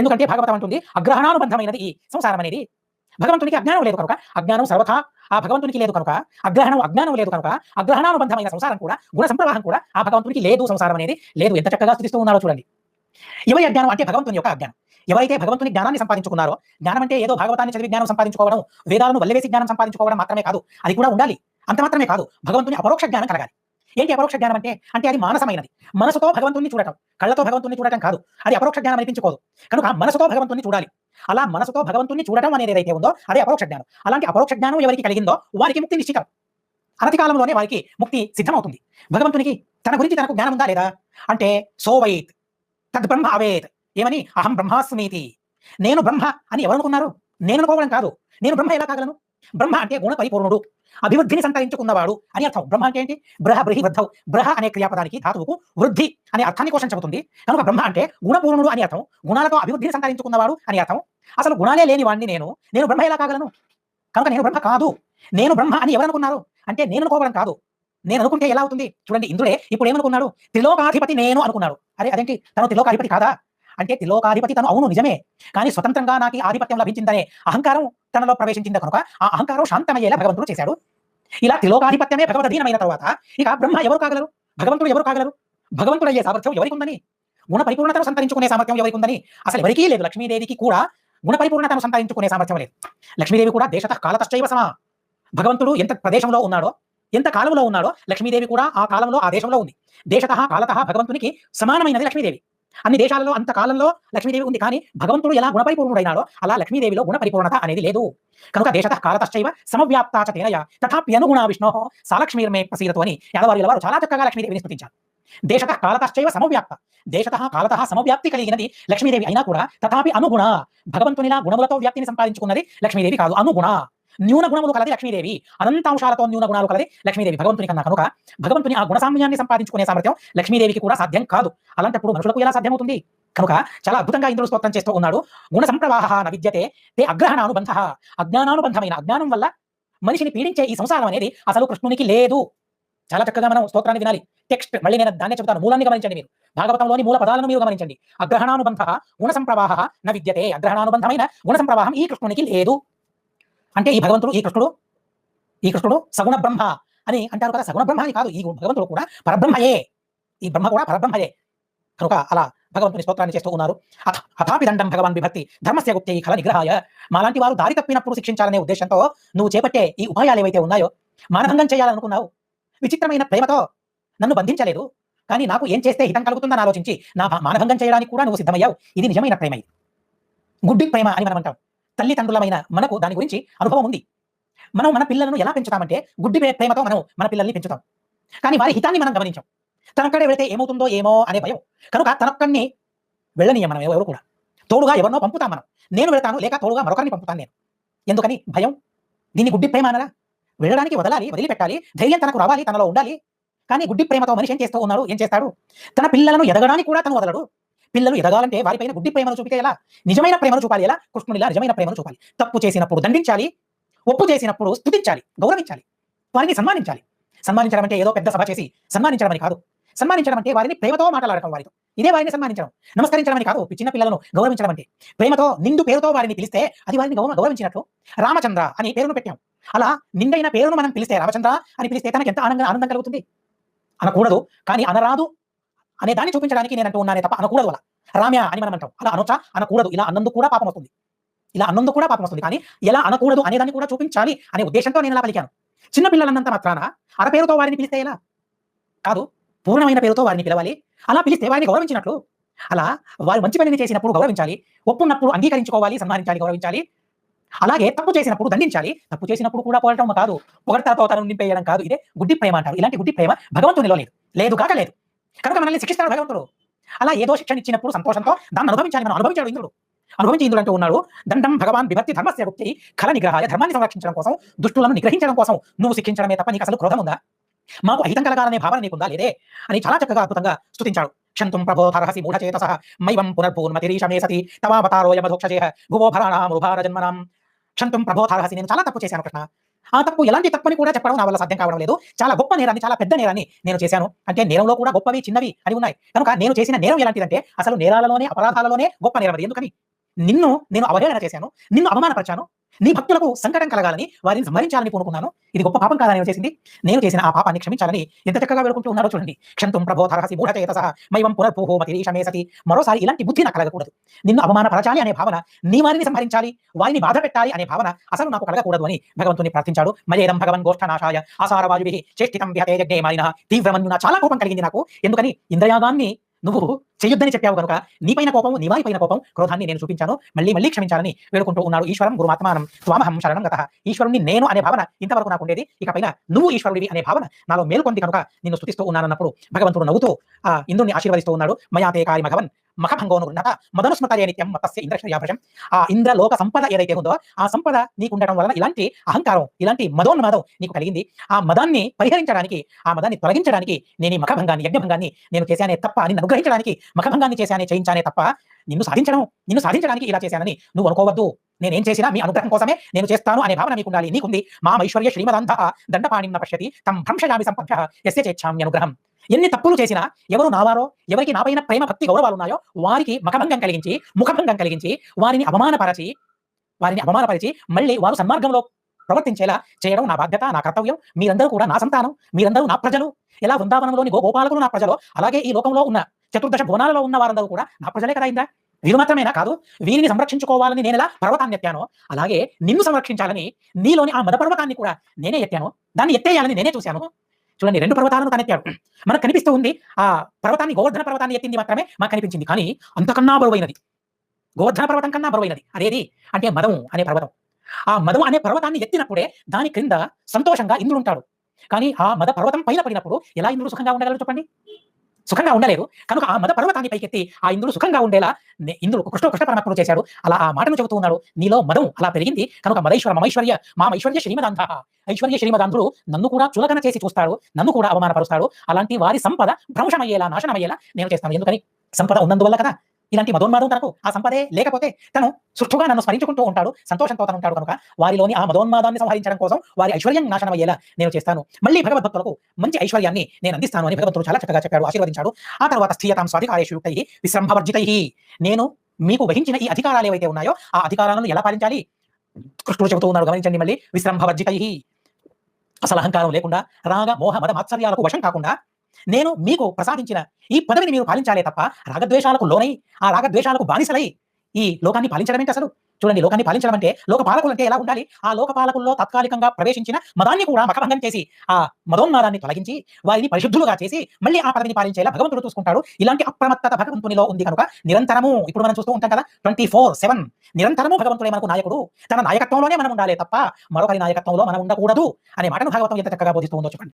ఎందుకంటే భాగవతం అంటుంది అగ్రహణానుబంధమైనది ఈ సంసారం అనేది. భగవంతునికి అజ్ఞానం లేదు కనుక, అజ్ఞానం సర్వథా ఆ భగవంతునికి లేదు కనుక, అజ్ఞానం లేదు కనుక, అగ్రహణానుబంధమైన సంసారం కూడా, గుణ సంప్రవాహం కూడా ఆ భగవంతునికి లేదు, సంసారం అనేది లేదు. ఎంత చక్కగా స్థుతిస్తూ ఉన్నారో చూడండి. ఎవరి అజ్ఞానం అంటే భగవంతుని యొక్క అజ్ఞానం. ఎవరైతే భగవంతుని జ్ఞానాన్ని సంపాదించుకున్నారో, జ్ఞానం అంటే ఏదో భాగవతాన్ని చదివి జ్ఞానం సంపాదించుకోవడం, వేదాలను వల్లవేసి జ్ఞానం సంపాదించుకోవడం మాత్రమే కాదు, అది కూడా ఉండాలి. అంత మాత్రమే కాదు, భగవంతుని అపరోక్ష జ్ఞానం కలగాలి. ఏంటి అపరోక్ష జ్ఞానం అంటే? అంటే అది మానసమైనది. మనసుతో భగవంతుని చూడటం, కళ్ళతో భగవంతుని చూడటం కాదు, అది అపరోక్ష జ్ఞానం అనిపించుకోదు. కనుక మనసుతో భగవంతుని చూడాలి. అలా మనసుతో భగవంతుని చూడటం అనేది ఏదైతే ఉందో అదే అపరోక్ష జ్ఞానం. అలాంటి అపరోక్ష జ్ఞానం ఎవరికి కలిగిందో వారికి ముక్తి నిశ్చితం. అనతి కాలంలోనే వారికి ముక్తి సిద్ధమవుతుంది. భగవంతునికి తన గురించి తనకు జ్ఞానం ఉందా లేదా అంటే, సోవైత్ తద్ బ్రహ్మ అవేత్. ఏమని? అహం బ్రహ్మాస్మీతి. నేను బ్రహ్మ అని ఎవరు అనుకున్నారు? నేను అనుకోవడం కాదు. నేను బ్రహ్మ ఎలా కాగలను? బ్రహ్మ అంటే గుణ పరిపూర్ణుడు, అభివృద్ధిని సంతరించుకున్నవాడు అని అర్థం. బ్రహ్మ అంటే ఏంటి? బ్రహ బ్రహి వృద్ధౌ. బ్రహ అనే క్రియాపదానికి ధాతువుకు వృద్ధి అనే అర్థాన్ని కోసం చెబుతుంది. కనుక బ్రహ్మ అంటే గుణపూర్ణుడు అని అర్థం, గుణాలతో అభివృద్ధిని సంతరించుకున్నవాడు అని అర్థం. అసలు గుణాలే లేని వాడిని నేను బ్రహ్మ ఎలా కాగలను? కనుక నేను బ్రహ్మ కాదు. నేను బ్రహ్మ అని ఎవరు అనుకున్నారు అంటే, నేను అనుకోవడం కాదు. నేను అనుకుంటే ఎలా అవుతుంది? చూడండి, ఇంద్రుడే ఇప్పుడు ఏమనుకున్నాడు? త్రిలోకాధిపతి నేను అనుకున్నాడు. అదేంటి, తను త్రిలోకాధిపతి కాదా అంటే, త్రిలోకాధిపతి తను అవును, నిజమే. కానీ స్వతంత్రంగా నాకు ఆధిపత్యం లభించిందనే అహంకారం తనలో ప్రవేశించింది కనుక ఆ అహంకారం శాంతమయ్యేలా భగవంతుడు చేశాడు. ఇలా త్రిలోకాధిపత్యమే భగవదధీనమైన తర్వాత ఇక బ్రహ్మ ఎవరు కాగలరు? భగవంతుడు ఎవరు కాగలరు? భగవంతుడు అయ్యే సామర్థ్యం ఎవరికి ఉందని? గుణ పరిపూర్ణతను సంతరించుకునే సామర్థ్యం ఎవరికి ఉందని? అసలు ఎవరికీ లేదు. లక్ష్మీదేవికి కూడా గుణ పరిపూర్ణతను సంతరించుకునే సామర్థ్యం లేదు. లక్ష్మీదేవి కూడా దేశతః కాలతశ్చైవ సమా. భగవంతుడు ఎంత ప్రదేశంలో ఉన్నాడో, ఎంత కాలంలో ఉన్నాడో, లక్ష్మీదేవి కూడా ఆ కాలంలో ఆ దేశంలో ఉంది. దేశతః కాలతః భగవంతునికి సమానమైనది లక్ష్మీదేవి. అన్ని దేశాలలో అంత కాలంలో లక్ష్మీదేవి ఉంది. కానీ భగవంతుడు ఎలా గుణపరిపూర్ణుడైనాడో అలా లక్ష్మీదేవిలో గుణ పరిపూర్ణత అనేది లేదు. కనుక దేశతః కాలతశ్చైవ సమవ్యాప్తాచ తేనయ తథాపి అనుగుణా విష్ణోః సాలక్ష్మీర్మే ప్రసీదతు అని యాదవారు చాలా చక్కగా లక్ష్మీదేవిని స్తుతించారు. దేశతః కాలతశ్చైవ సమవ్యాప్త. దేశతః కాలతః సమవ్యాప్తి కలిగినది లక్ష్మీదేవి అయినా కూడా తథాపి అనుగుణ. భగవంతునిలా గుణములతో వ్యాప్తిని సంపాదించుకున్నది లక్ష్మీదేవి కాదు, అనుగుణ. న్యూన గుణములు కలది లక్ష్మీదేవి, అనంతాంశాలతో న్యూన గుణాలు కలది లక్ష్మీదేవి భగవంతుని కన్నా. కనుక భగవంతుని ఆ గుణసామ్యాన్ని సంపాదించుకునే సామర్థ్యం లక్ష్మీదేవికి కూడా సాధ్యం కాదు. అలాంటప్పుడు మనుషులకు ఎలా సాధ్యమవుతుంది? కనుక చాలా అద్భుతంగా ఇంద్రుడు స్తోత్రం చేస్తూ ఉన్నాడు. గుణ సంప్రవాహ న విద్యతే తే అగ్రహణానుబంధ. అజ్ఞానానుబంధమైన అజ్ఞానం వల్ల మనిషిని పీడించే ఈ సంసారం అనేది అసలు కృష్ణునికి లేదు. చాలా చక్కగా మనం స్తోత్రాన్ని వినాలి. టెక్స్ట్ మళ్ళీ నేను దాన్నే చెబుతాను, మూలాన్ని గమనించండి మీరు. భాగవతంలోని మూల పదాలను మీరు గమనించండి. అగ్రహణానుబంధ గుణ సంప్రవాహ న విద్యతే. అగ్రహణానుబంధమైన గుణ సంప్రవాహం ఈ కృష్ణునికి లేదు. అంటే ఈ భగవంతుడు, ఈ కృష్ణుడు సగుణ బ్రహ్మ అని అంటారు కదా. సగుణ బ్రహ్మ అని కాదు, ఈ భగవంతుడు కూడా పరబ్రహ్మయే. ఈ బ్రహ్మ కూడా పరబ్రహ్మయే. కనుక అలా భగవంతుని స్తోత్రాన్ని చేస్తూ ఉన్నారు. అథాపి దండం భగవాన్ బిభర్తి ధర్మస్య గుప్తే ఖల నిగ్రహాయ. మాలాంటి వారు దారి తప్పినప్పుడు శిక్షించాలనే ఉద్దేశంతో నువ్వు చేపట్టే ఈ ఉపాయాలు ఏవైతే ఉన్నాయో, మానభంగం చేయాలనుకున్నావు. విచిత్రమైన ప్రేమతో నన్ను బంధించలేదు, కానీ నాకు ఏం చేస్తే హితం కలుగుతుందని ఆలోచించి నా మానభంగం చేయడానికి కూడా నువ్వు సిద్ధమయ్యావు. ఇది నిజమైన ప్రేమ. ఇది గుడ్డి ప్రేమ అని మనం అంటాం. తల్లిదండ్రులమైన మనకు దాని గురించి అనుభవం ఉంది. మనం మన పిల్లలను ఎలా పెంచుతామంటే గుడ్డి ప్రేమతో మనం మన పిల్లల్ని పెంచుతాం. కానీ వారి హితాన్ని మనం గమనించాం. తనక్కడే వెళితే ఏమవుతుందో ఏమో అనే భయం. కనుక తనొక్కడిని వెళ్ళనీయం మనం ఎవరు కూడా. తోడుగా ఎవరినో పంపుతాం మనం. నేను వెళతాను, లేక తోడుగా మరొకరిని పంపుతాను నేను. ఎందుకని? భయం. దీన్ని గుడ్డి ప్రేమ అనరా? వెళ్ళడానికి వదలాలి, వదిలిపెట్టాలి, ధైర్యం తనకు రావాలి, తనలో ఉండాలి. కానీ గుడ్డి ప్రేమతో మనిషి ఏం చేస్తాడు? తన పిల్లలను ఎదగడానికి కూడా తను వదలడు. పిల్లలు ఎదగాలంటే వారిపైన గుడ్డి ప్రేమను చూపితే ఎలా? నిజమైన ప్రేమను చూపాలి. ఎలా? కృష్ణునిలా నిజమైన ప్రేమను చూపాలి. తప్పు చేసినప్పుడు దండించాలి, ఒప్పు చేసినప్పుడు స్తుతించాలి, గౌరవించాలి, వారిని సన్మానించాలి. సన్మానించడం అంటే ఏదో పెద్ద సభ చేసి సన్మానించడం అని కాదు. సన్మానించడం అంటే వారిని ప్రేమతో మాట్లాడటం, వారితో ఇదే వారిని సన్మానించడం. నమస్కరించడం అని కాదు. చిన్న పిల్లలను గౌరవించడం అంటే ప్రేమతో నిండు పేరుతో వారిని పిలిస్తే అది వారిని గౌరవించినట్లు. రామచంద్ర అని పేరును పెట్టాం. అలా నిండైన పేరును మనం పిలిస్తే, రామచంద్ర అని పిలిస్తే తనకి ఎంత ఆనందం కలుగుతుంది. అనకూడదు, కానీ అనరాదు అనే దాన్ని చూపించడానికి నేను అంటూ ఉన్నానే తప్ప అనకూడదు. అలా రామ్య అని మనం అంటాం. అలా అనొచ్చా? అనకూడదు. ఇలా అన్నందుకు కూడా పాపం వస్తుంది. కానీ ఎలా అనకూడదు అనే దాన్ని కూడా చూపించాలి అనే ఉద్దేశంతో నేను ఇలా పలికాను. చిన్న పిల్లలన్నంత మాత్రాన అరపేరుతో వారిని పిలిస్తే ఎలా? కాదు, పూర్ణమైన పేరుతో వారిని పిలవాలి. అలా పిలిస్తే వారిని గౌరవించినట్లు. అలా వారు మంచి పనిని చేసినప్పుడు గౌరవించాలి, ఒప్పున్నప్పుడు అంగీకరించుకోవాలి, సన్మానించాలి, గౌరవించాలి. అలాగే తప్పు చేసినప్పుడు దండించాలి. తప్పు చేసినప్పుడు కూడా పోవటం కాదు, పొగడతలతో తనను నింపేయడం కాదు. ఇదే గుడ్డి ప్రేమ అంటారు. ఇలాంటి గుడ్డి ప్రేమ భగవంతునిలో లేదు కాక లేదు. కనుక మనల్ని శిక్షిస్తాడు భగవంతుడు. అలా ఏదో శిక్షణ ఇచ్చినప్పుడు సంతోషంతో దాన్ని అనుభవించాలి. మనం అనుభవించాడు ఇంద్రుడు. అనుభవించి ఇంద్రుడు అంటూ ఉన్నాడు, దండం భగవాన్ బిభర్తి ధర్మస్య గుప్తి ఖల నిగ్రహాయ. ధర్మాన్ని సంరక్షించడం కోసం, దుష్టులను నిగ్రహించడం కోసం నువ్వు శిక్షించడమే తప్ప నీకు అసలు క్రోధం ఉందా? మాకు అహితం కలగాలనే భావన నీకుందా? లేదే అని చాలా చక్కగా అద్భుతంగా స్తుతించాడు. క్షంతుం ప్రభోధర్హసి మూఢచేతసః మైవం పునర్భూన్మతిరీశమే సతి తవావతారోయమధోక్షజేః భువో భరాణాం రుభార జన్మనాం. క్షంతుం ప్రభోధర్హసి. నేను చాలా తప్పు చేశాను కృష్ణ, ఆ తప్పు ఎలాంటి తప్పని కూడా చెప్పడం నా వల్ల సాధ్యం కావడం లేదు. చాలా గొప్ప నేరాన్ని, చాలా పెద్ద నేరాన్ని నేను చేశాను. అంటే నేరంలో కూడా గొప్పవి, చిన్నవి అని ఉన్నాయి. కనుక నేను చేసిన నేరం ఎలాంటిదంటే అసలు నేరాలలోనే, అపరాధాలలోనే గొప్ప నేరం అది. ఎందుకని? నిన్ను నేను అవహేళన చేశాను. నిన్ను అవమానపరిచాను. నీ భక్తులకు సంకటం కలగాలని, వారిని సంహరించాలని పూనుకున్నాను. ఇది గొప్ప పాపం కాదా నేను చేసింది? నేను చేసిన ఆ పాపాన్ని క్షమించాలని ఎంత చక్కగా వేడుకుంటూ ఉన్నారో చూడండి. క్షంతుం ప్రభోధర్హసి మూఢచేతసః మైవం పునర్భూః మతిరీశమే సతి. మరోసారి ఇలాంటి బుద్ధి నాకు కలగకూడదు. నిన్ను అవమానపరచాలి అనే భావన, నీ వారిని సంహరించాలి, వారిని బాధ పెట్టాలి అనే భావన అసలు నాకు కలగకూడదు అని భగవంతుని ప్రార్థించాడు. మయేదం భగవన్ గోష్ఠనాశాయ ఆసారవాయుభిః చేష్టితం విహతే యజ్ఞే మానినః. తీవ్రమన్యున చాలా కోపం కలిగింది నాకు. ఎందుకని? ఇంద్రయాగాన్ని నువ్వు చెయ్యొద్దని చెప్పావు కనుక నీపైన కోపం, నీ వారిపైన కోపం, క్రోధాన్ని నేను చూపించాను. మళ్ళీ మళ్ళీ క్షమించాలని వేడుకుంటూ ఉన్నాడు. ఈశ్వరం గురుమాత్మానం త్వామహం శరణం గతః. ఈశ్వరుని నేను అనే భావన ఇంతవరకు నాకు ఉండేది. ఇకపైన నువ్వు ఈశ్వరుడివి అనే భావన నాలో మేలుకొంది కనుక నిన్ను స్తుతిస్తూ ఉన్నానన్నప్పుడు భగవంతుడు నవ్వుతూ ఇంద్రుని ఆశీర్వదిస్తూ ఉన్నాడు. మయాతే కారి మఘవన్ మఖభంగోను గృహత మదనుస్మృతయే నిత్యం మతస్య ఇంద్రశ్రయాభృశం. ఆ ఇంద్రలోక సంపద ఏదైతే ఉందో ఆ సంపద నీకు ఉండటం వలన ఇలాంటి అహంకారం, ఇలాంటి మదోన్మాదం నీకు కలిగింది. ఆ మదాన్ని పరిహరించడానికి, ఆ మదాన్ని తొలగించడానికి నేను ఈ మఖభంగాన్ని, యజ్ఞభంగాన్ని నేను చేశానే తప్ప, నిన్ను అనుగ్రహించడానికి మఖభంగాన్ని చేయించానే తప్ప నిన్ను సాధించడానికి ఇలా చేశానని నువ్వు అనుకోవద్దు. నేనేం చేసినా మీ అనుగ్రహం కోసమే నేను చేస్తాను అనే భావన మీకు ఉండాలి. నీకుంది. మామైశ్వర్య శ్రీమదంధ దండపాణిం న పశ్యతి తం భ్రంశయామి సంపభ్య యస్య చేచ్ఛామి అనుగ్రహం. ఎన్ని తప్పులు చేసినా, ఎవరు నావారో, ఎవరికి నాపైన ప్రేమ భక్తి గౌరవాలు ఉన్నాయో వారికి ముఖభంగం కలిగించి వారిని అవమానపరిచి మళ్ళీ వారు సన్మార్గంలో ప్రవర్తించేలా చేయడం నా బాధ్యత, నా కర్తవ్యం. మీరందరూ కూడా నా సంతానం, మీరందరూ నా ప్రజలు. ఎలా వృందావనంలోని గోపాలకులు నా ప్రజలు, అలాగే ఈ లోకంలో ఉన్న చతుర్దశ భువనాలలో ఉన్న వారందరూ కూడా నా ప్రజలే కదా. ఇంద్ర, వీరు మాత్రమేనా కాదు, వీరిని సంరక్షించుకోవాలని నేను ఎలా పర్వతాన్ని ఎత్తానో, అలాగే నిన్ను సంరక్షించాలని నీలోని ఆ మద పర్వతాన్ని కూడా నేనే ఎత్తాను. దాన్ని ఎత్తేయాలని నేనే చూశాను. చూడండి, 2 పర్వతాలను తనెత్తాడు. మనకు కనిపిస్తూ ఉంది ఆ పర్వతాన్ని, గోవర్ధన పర్వతాన్ని ఎత్తింది మాత్రమే మాకు కనిపించింది. కానీ అంతకన్నా బరువైనది, గోవర్ధన పర్వతం కన్నా బరువైనది అదేది అంటే మదం అనే పర్వతం. ఆ మదం అనే పర్వతాన్ని ఎత్తినప్పుడే దాని క్రింద సంతోషంగా ఇంద్రుడు ఉంటాడు. కానీ ఆ మద పర్వతం పైన పడినప్పుడు ఎలా ఇంద్రుడు సుఖంగా ఉండగలరు చెప్పండి? సుఖంగా ఉండలేరు. కనుక ఆ మద పర్వతాన్ని పైకెత్తి ఆ ఇంద్రుడు సుఖంగా ఉండేలా ఇంద్రుడు కృష్ణ పరమాత్ముడు చేశాడు. అలా ఆ మాటను చెబుతూ ఉన్నాడు. నీలో మదం అలా పెరిగింది కనుక మదైశ్వర మమైశ్వర్య మామైశ్వర్య శ్రీమదాంధ. ఐశ్వర్య శ్రీమదాంధుడు నన్ను కూడా చులకన చేసి చూస్తాడు, నన్ను కూడా అవమానపరుస్తాడు. అలాంటి వారి సంపద భ్రంశమయ్యేలా, నాశనమయ్యేలా నేను చేస్తాను. ఎందుకని? సంపద ఉన్నందువల్ల కదా. ఇలాంటి మదోన్మాదం తనకు, ఆ సంపదే లేకపోతే తను సుష్ఠుగా నన్ను స్మరించుకుంటూ ఉంటాడు, సంతోషంతో తను ఉంటాడు. కనుక వారిలోని ఆ మదోన్మాదాన్ని సంహరించడం కోసం, వారి ఐశ్వర్యం నాశనం అయ్యేలా నేను చేస్తాను. మళ్ళీ భగవద్భక్తులకు మంచి ఐశ్వర్యాన్ని నేను అందిస్తాను అని భగవంతుడు చాలా చక్కగా చెప్పాడు, ఆశీర్వదించాడు. ఆ తర్వాత స్థీయతాం స్వాధికారేషు యుక్తై విశ్రంభవర్జితై. నేను మీకు వహించిన ఈ అధికారాలు ఏవైతే ఉన్నాయో ఆ అధికారాలను ఎలా పాలించాలి కృష్ణుడు చెబుతూ ఉన్నాడు. గమనించండి మళ్ళీ. విశ్రంభవర్జితై, అసలు అహంకారం లేకుండా, రాగ మోహ మద మాత్సర్యాలకు వశం కాకుండా నేను మీకు ప్రసాదించిన ఈ పదవిని మీరు పాలించాలే తప్ప రాగద్వేషాలకు లోనై, ఆ రాగద్వేషాలకు బానిసలై ఈ లోకాన్ని పాలించడం ఏంటి అసలు? చూడండి, లోకాన్ని పాలించడం అంటే, లోకపాలకులు అంటే ఎలా ఉండాలి? ఆ లోకపాలకుల్లో తాత్కాలికంగా ప్రవేశించిన మదాన్ని కూడా మఖభంగం చేసి, ఆ మదోన్మాదాన్ని తొలగించి, వారిని పరిశుద్ధులుగా చేసి మళ్ళీ ఆ పదవిని పాలించేలా భగవంతుడు చూసుకుంటాడు. ఇలాంటి అప్రమత్తత భగవంతునిలో ఉంది కనుక నిరంతరము, ఇప్పుడు మనం చూస్తూ ఉంటాం కదా 24/7 నిరంతరము భగవంతుడే మనకు నాయకుడు. తన నాయకత్వంలోనే మనం ఉండాలి తప్ప మరొకరి నాయకత్వంలో మనం ఉండకూడదు అనే మాటను భాగవతం ఎంత చక్కగా బోధిస్తూ ఉందో చెప్పండి.